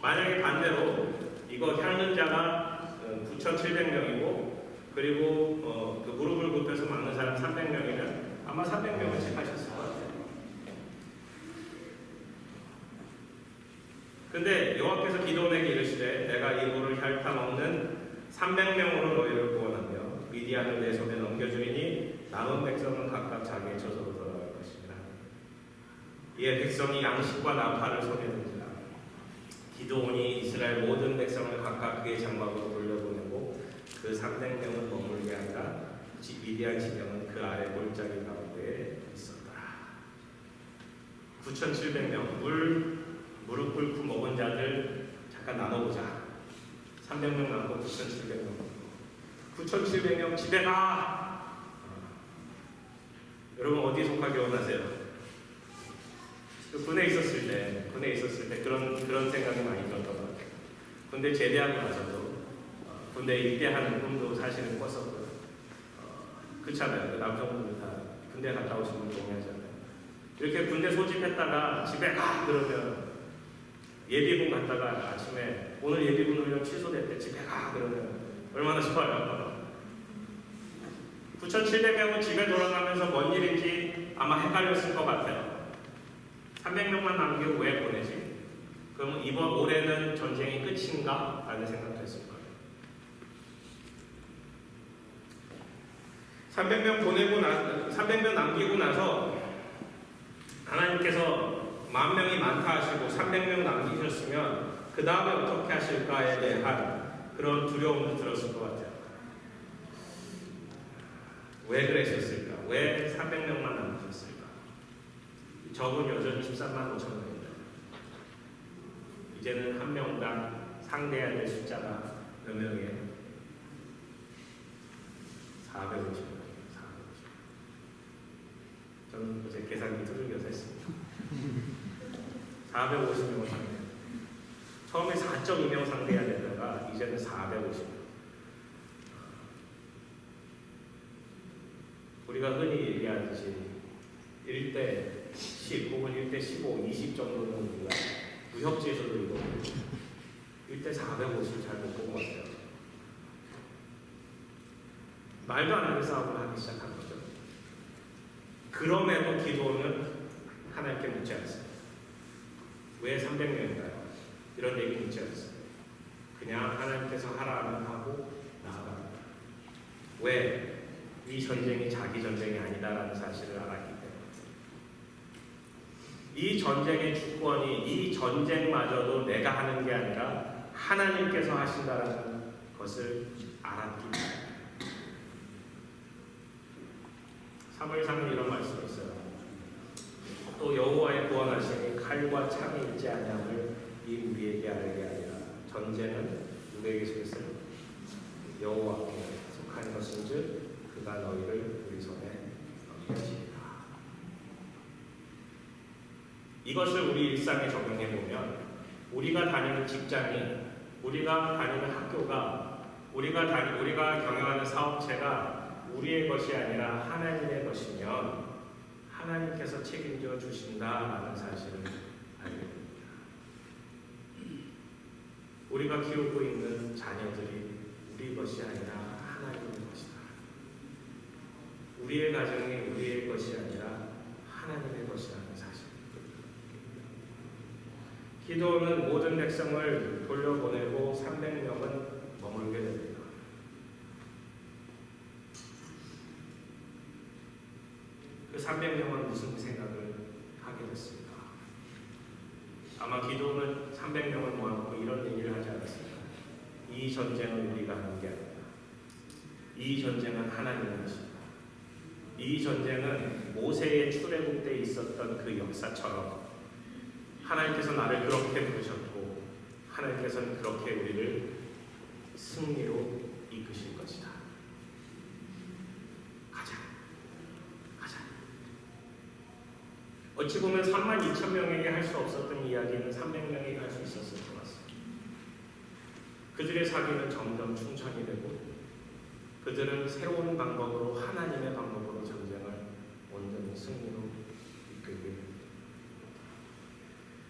만약에 반대로 이거 핥는 자가 9,700명이고 그리고 그 무릎을 굽혀서 막는 사람 300명이면 아마 300명을 책하셨을 것 같아요. 근데 여호와께서 기도원에게 이르시되 내가 이 물을 핥아 먹는 300명으로 너희를 구원하며 미디안을 내 손에 넘겨주리니 남은 백성은 각각 자기의 처소로 돌아갈 것이니라. 이에 백성이 양식과 나팔을 손에 든지라. 기드온이 이스라엘 모든 백성을 각각 그의 장막으로 돌려보내고 그 300명은 머물게 하니라. 미디안 지경은 그 아래 골짜기 가운데에 있었더라. 9,700명 무릎 꿇고 먹은 자들 잠깐 나눠보자. 300명 남고 9,700명. 9,700명 집에 가. 여러분 어디에 속하기 원하세요? 군에 있었을 때 그런 생각이 많이 들었던 것 같아요. 군대 제대하고 나서도 군대 입대하는 꿈도 사실은 꿨었고요. 그렇잖아요. 그 남성분들 다 군대 갔다 오신 분 동의하잖아요. 이렇게 군대 소집했다가 집에 가 그러면 예비군 갔다가 아침에 오늘 예비군 훈련 취소됐대 집에 가 그러면 얼마나 좋아요. 9,700명은 집에 돌아가면서 뭔 일인지 아마 헷갈렸을 것 같아요. 300명만 남기고 왜 보내지? 그럼 이번 올해는 전쟁이 끝인가? 라는 생각도 했을 거예요. 300명 남기고 나서 하나님께서 10,000명이 많다 하시고 300명 남기셨으면 그 다음에 어떻게 하실까에 대한 그런 두려움도 들었을 것 같아요. 왜 그랬었을까? 왜 300명만 남기셨을까? 적은 여전히 13만 5천 명입니다. 이제는 한 명당 상대해야 될 숫자가 몇 명이에요? 450명. 저는 어제 계산기 두들겨서 했습니다. 450명을 상대해요. 처음에 4.2명 상대해야 되다가 이제는 450명. 우리가 흔히 얘기하듯이 1대 10 혹은 1대 15, 20 정도는 우리가 무협지에서도 이거 1대 450 잘 못 본 것 같아요. 말도 안 되는 싸움을 하기 시작한 거죠. 그럼에도 기도는 하나님께 묻지 않습니다. 왜 300명인가요? 이런 얘기 묻지 않습니다. 그냥 하나님께서 하라면 하고 나아갑니다. 왜? 이 전쟁이 자기 전쟁이 아니다라는 사실을 알았기 때문에. 이 전쟁의 주권이 이 전쟁마저도 내가 하는 게 아니라 하나님께서 하신다라는 것을 알았기 때문에. 사무엘상은 이런 말씀이 있어요. 또 여호와의 구원하심이 칼과 창이 있지 아니함을 이 우리에게 알게 하리라. 전쟁은 누구에게 속했어요? 여호와께 속한 것인즉 그가 너희를 우리 손에 넘기시리라. 이것을 우리 일상에 적용해 보면 우리가 다니는 직장이, 우리가 다니는 학교가, 우리가 경영하는 사업체가 우리의 것이 아니라 하나님의 것이면 하나님께서 책임져 주신다라는 사실을 알게 됩니다. 우리가 키우고 있는 자녀들이 우리 것이 아니라 하나님의 것이다. 우리의 가정이 우리의 것이 아니라 하나님의 것이라는 사실. 기도는 모든 백성을 돌려보내고 300명은 머물게 됩니다. 그 300명은 무슨 생각을 하게 됐습니까? 아마 기도는 300명을 모아놓고 이런 얘기를 하지 않았습니다. 이 전쟁은 우리가 하는 게 아니다. 이 전쟁은 하나님의 것이다. 이 전쟁은 모세의 출애굽 때 있었던 그 역사처럼 하나님께서 나를 그렇게 부르셨고 하나님께서는 그렇게 우리를 승리로 이끄실 것이다. 가자. 어찌 보면 32,000명에게 할 수 없었던 이야기는 300명에게 할 수 있었을 것 같습니다. 그들의 사기는 점점 충천이 되고 그들은 새로운 방법으로 하나님의 방법으로 전쟁을 온전히 승리로 이끌게 됩니다.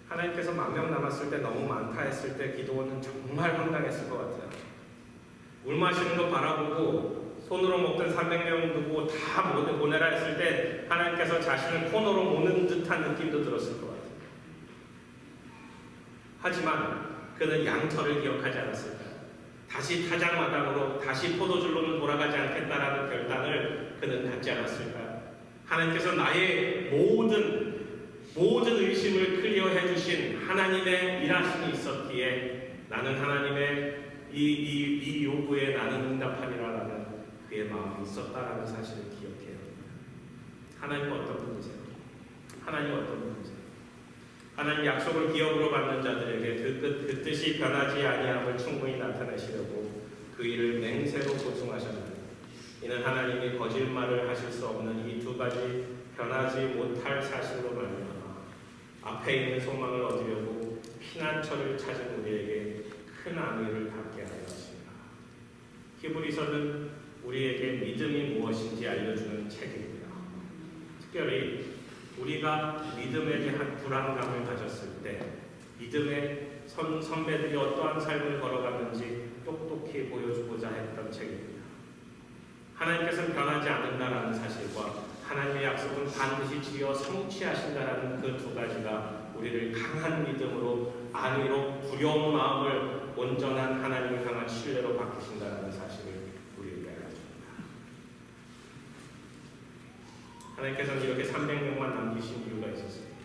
하나님께서 10,000명 남았을 때 너무 많다 했을 때 기도원은 정말 황당했을 것 같아요. 물 마시는 거 바라보고 손으로 먹던 300명 두고 다 보내라 했을 때 하나님께서 자신을 코너로 모는 듯한 느낌도 들었을 것 같아요. 하지만 그는 양털을 기억하지 않았을까요? 다시 타작마당으로 다시 포도줄로는 돌아가지 않겠다라는 결단을 그는 갖지 않았을까요? 하나님께서 나의 모든 모든 의심을 클리어해 주신 하나님의 일하심이 있었기에 나는 하나님의 이 요구에 나는 응답하리라라는 그의 마음이 있었다라는 사실을 기억해야 합니다. 하나님 어떤 분이세요? 하나님 어떤 분이세요? 하나님 약속을 기업으로 받는 자들에게 그 뜻이 변하지 아니함을 충분히 나타내시려고 그 일을 맹세로 보증하셨나니 이는 하나님이 거짓말을 하실 수 없는 이 두 가지 변하지 못할 사실로 말미암아 앞에 있는 소망을 얻으려고 피난처를 찾은 우리에게 큰 안위를 갖게 하여 하십니다. 히브리서는 우리에게 믿음이 무엇인지 알려주는 책입니다. 특별히 우리가 믿음에 대한 불안감을 가졌을 때 믿음의 선배들이 어떠한 삶을 걸어갔는지 똑똑히 보여주고자 했던 책입니다. 하나님께서는 변하지 않는다라는 사실과 하나님의 약속은 반드시 지어 성취하신다라는 그 두 가지가 우리를 강한 믿음으로 안위로 두려운 마음을 온전한 하나님을 향한 신뢰로 바꾸신다라는 사실을 우리에게 알려줍니다. 하나님께서는 이렇게 300명만 남기신 이유가 있었습니다.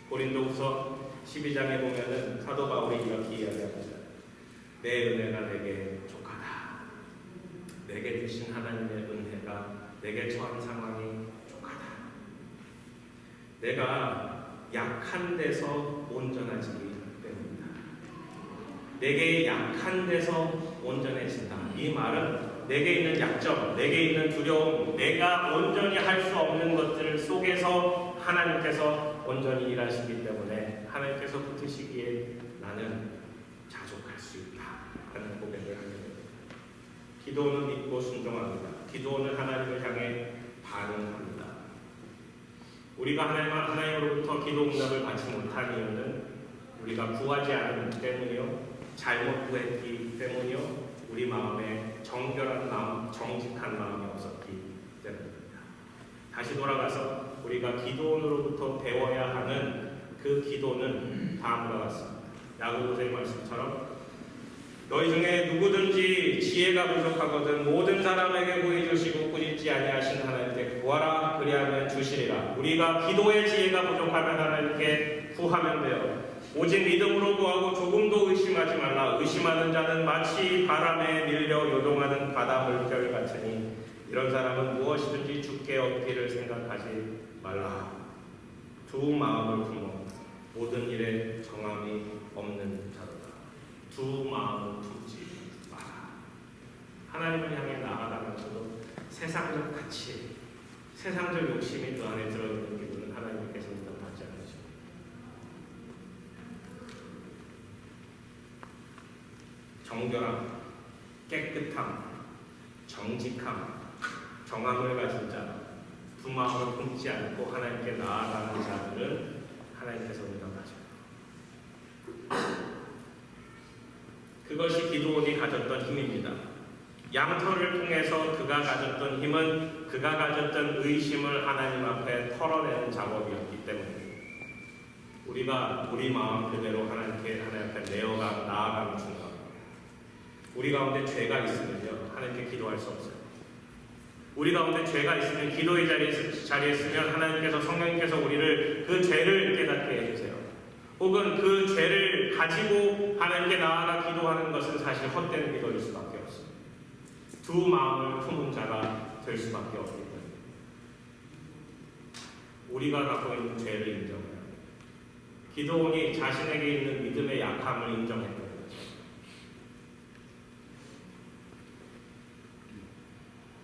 고린도후서 12장에 보면은 사도 바울이 이렇게 이야기합니다. 내 은혜가 내게 족하다. 내게 주신 하나님의 은혜가 내게 처한 상황이 족하다. 내가 약한 데서 온전해지기 때문이다. 내게 약한 데서 온전해진다. 이 말은 내게 있는 약점, 내게 있는 두려움, 내가 온전히 할 수 없는 것들 속에서 하나님께서 온전히 일하시기 때문에 하나님께서 붙으시기에 나는 자족할 수 있다 하는 고백을 하게 됩니다. 기도는 믿고 순종합니다. 기도는 하나님을 향해 반응합니다. 우리가 하나님으로부터 기도 응답을 받지 못한 이유는 우리가 구하지 않은 때문이요, 잘못 구했기 때문이요, 우리 마음에 정결한 마음, 정직한 마음이 없었기 때문입니다. 다시 돌아가서 우리가 기도원으로부터 배워야 하는 그 기도는 다음과 같습니다. 야고보서의 말씀처럼 너희 중에 누구든지 지혜가 부족하거든 모든 사람에게 구해주시고 꾸짖지 아니하신 하나님께 구하라 그리하면 주시리라. 우리가 기도의 지혜가 부족하면 하나님께 구하면 돼요. 오직 믿음으로 구하고 조금도 의심하지 말라. 의심하는 자는 마치 바람에 밀려 요동하는 바다 물결 같으니 이런 사람은 무엇이든지 주께 얻기를 생각하지 말라. 두 마음을 품어 모든 일에 정함이 없는 자로다. 두 마음을 품지 마라. 하나님을 향해 나아가면서도 세상적 가치, 세상적 욕심이 그 안에 들어있는 기분은 하나님께서 인정받지 않으십니다. 정결함, 깨끗함, 정직함, 정함을 가진 자, 두 마음을 품지 않고 하나님께 나아가는 자들은 하나님께서 인정하십니다. 그것이 기도원이 가졌던 힘입니다. 양털을 통해서 그가 가졌던 힘은 그가 가졌던 의심을 하나님 앞에 털어내는 작업이었기 때문입니다. 우리가 우리 마음 그대로 하나님 앞에 나아가는 순간 우리 가운데 죄가 있으면요 하나님께 기도할 수 없어요. 우리 가운데 죄가 있으면 기도의 자리에 있으면 하나님께서 성령님께서 우리를 그 죄를 깨닫게 해주세요. 혹은 그 죄를 가지고 하나님께 나아가 기도하는 것은 사실 헛된 기도일 수밖에 없습니다. 두 마음을 품은 자가 될 수밖에 없기 때문에 우리가 갖고 있는 죄를 인정해야 합니다. 기도원이 자신에게 있는 믿음의 약함을 인정했던 거죠.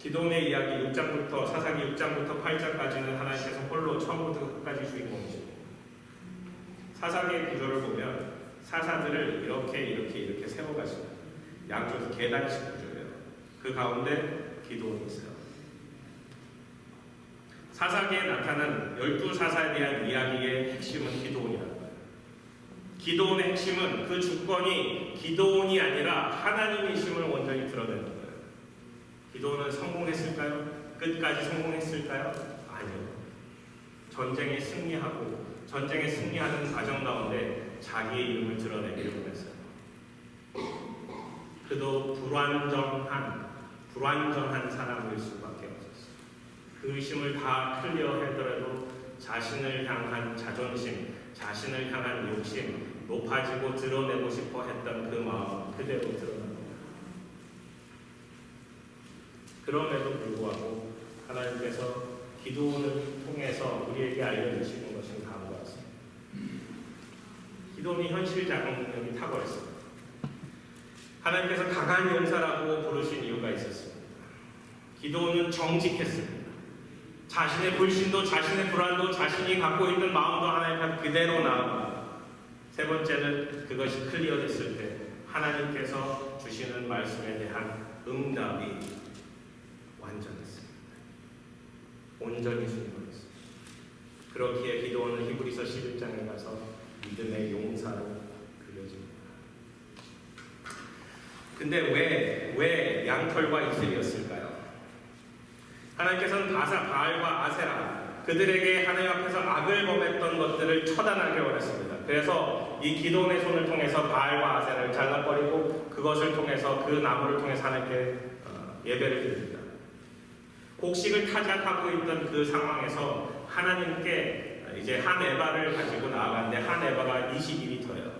기도원의 이야기 6장부터 사사기 6장부터 8장까지는 하나님께서 홀로 처음부터 끝까지 주인공이십니다. 사사기의 구조를 보면 사사들을 이렇게 세워가십니다. 양쪽에서 계단식 구조예요. 그 가운데 기도원이 있어요. 사사기에 나타난 12사사에 대한 이야기의 핵심은 기도원이라는 거예요. 기도원의 핵심은 그 주권이 기도원이 아니라 하나님이심을 온전히 드러내는 거예요. 기도원은 성공했을까요? 끝까지 성공했을까요? 아니요. 전쟁에 승리하는 과정 가운데 자기의 이름을 드러내기를 했어요. 그도 불완전한 사람일 수밖에 없었어요. 그 의심을 다 클리어하더라도 자신을 향한 자존심, 자신을 향한 욕심, 높아지고 드러내고 싶어 했던 그 마음 그대로 드러납니다. 그럼에도 불구하고 하나님께서 기도원을 통해서 우리에게 알려주시는 것은 다음과 같습니다. 기도원이 현실 작용 능력이 탁월했습니다. 하나님께서 강한 용사라고 부르신 이유가 있었습니다. 기도원은 정직했습니다. 자신의 불신도 자신의 불안도 자신이 갖고 있는 마음도 하나님 앞에 그대로 나아갑니다. 세 번째는 그것이 클리어됐을 때 하나님께서 주시는 말씀에 대한 응답이 완전했습니다. 온전히 순종했습니다. 그렇기에 기도원은 히브리서 11장에 가서 믿음의 용사로 그려집니다. 근데 왜 양털과 이슬이었을까요? 하나님께서는 바알과 아세라 그들에게 하나님 앞에서 악을 범했던 것들을 처단하기 원했습니다. 그래서 이 기도원의 손을 통해서 바알과 아세라를 잘라버리고 그것을 통해서 그 나무를 통해서 하나님께 예배를 드립니다. 곡식을 타작하고 있던 그 상황에서 하나님께 이제 한 에바를 가지고 나아갔는데 한 에바가 22터예요.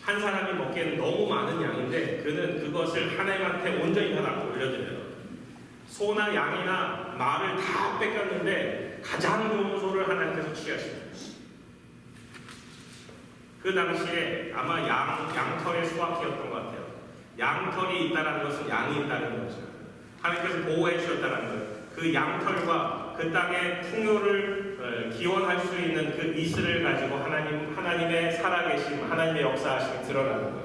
한 사람이 먹기에는 너무 많은 양인데 그는 그것을 하나님한테 온전히 다 올려드려요. 소나 양이나 말을 다 뺏겼는데 가장 좋은 소를 하나님께서 취하십니다. 그 당시에 아마 양털의 수확기였던 것 같아요. 양털이 있다는 것은 양이 있다는 거죠. 하나님께서 보호해 주셨다는 거예요. 그 양털과 그 땅의 풍요를 기원할 수 있는 그 이슬을 가지고 하나님의 살아계심, 하나님의 역사하심이 드러나는 거예요.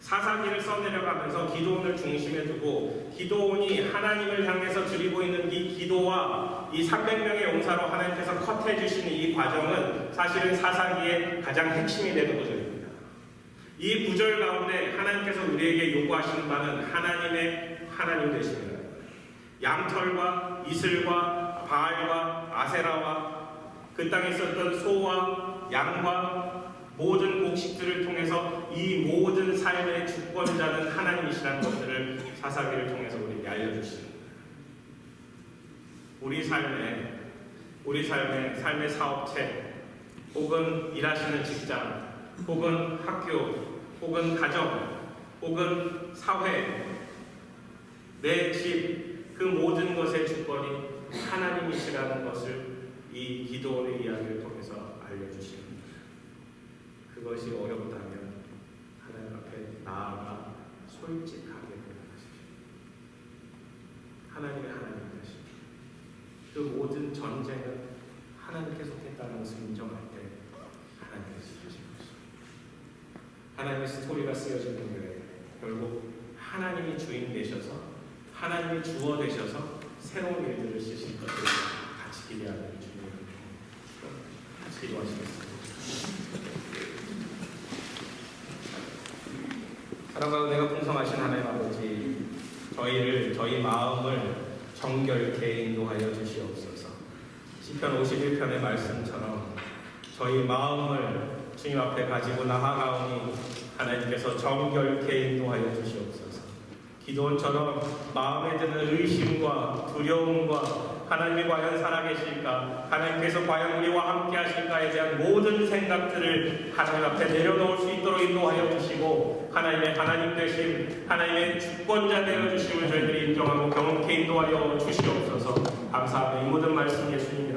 사사기를 써내려가면서 기도원을 중심에 두고 기도원이 하나님을 향해서 드리고 있는 이 기도와 이 300명의 용사로 하나님께서 컷해 주시는 이 과정은 사실은 사사기의 가장 핵심이 되는 구절입니다. 이 구절 가운데 하나님께서 우리에게 요구하시는 바는 하나님 되십니다. 양털과 이슬과 바알과 아세라와 그 땅에 있었던 소와 양과 모든 곡식들을 통해서 이 모든 삶의 주권자는 하나님이시라는 것들을 사사기를 통해서 우리에게 알려주십니다. 우리 삶의 사업체, 혹은 일하시는 직장, 혹은 학교, 혹은 가정, 혹은 사회, 내 집, 그 모든 것의 주권이 하나님이시라는 것을 이 기도원의 이야기를 통해서 알려주십니다. 그것이 어렵다면 하나님 앞에 나아가 솔직하게 고백하십시오. 하나님의 하나님 되십시오. 그 모든 전쟁은 하나님께서 했다는 것을 인정할 때 하나님께서 주신 것입니다. 하나님의 스토리가 쓰여진 교회, 결국 하나님이 주인 되셔서 하나님이 주어 되셔서 새로운 일들을 쓰실 것을 같이 기대하는 주님, 같이 기도하시겠습니다. 사랑과 은혜가 풍성하신 하나님 아버지, 저희 마음을 정결케 인도하여 주시옵소서. 시편 51편의 말씀처럼 저희 마음을 주님 앞에 가지고 나아가오니 하나님께서 정결케 인도하여 주시옵소서. 기도원처럼 마음에 드는 의심과 두려움과 하나님이 과연 살아계실까, 하나님께서 과연 우리와 함께 하실까에 대한 모든 생각들을 하나님 앞에 내려놓을 수 있도록 인도하여 주시고, 하나님의 하나님 되심, 하나님의 주권자 되어 주심을 저희들이 인정하고 경험케 인도하여 주시옵소서. 감사하며 이 모든 말씀 예수님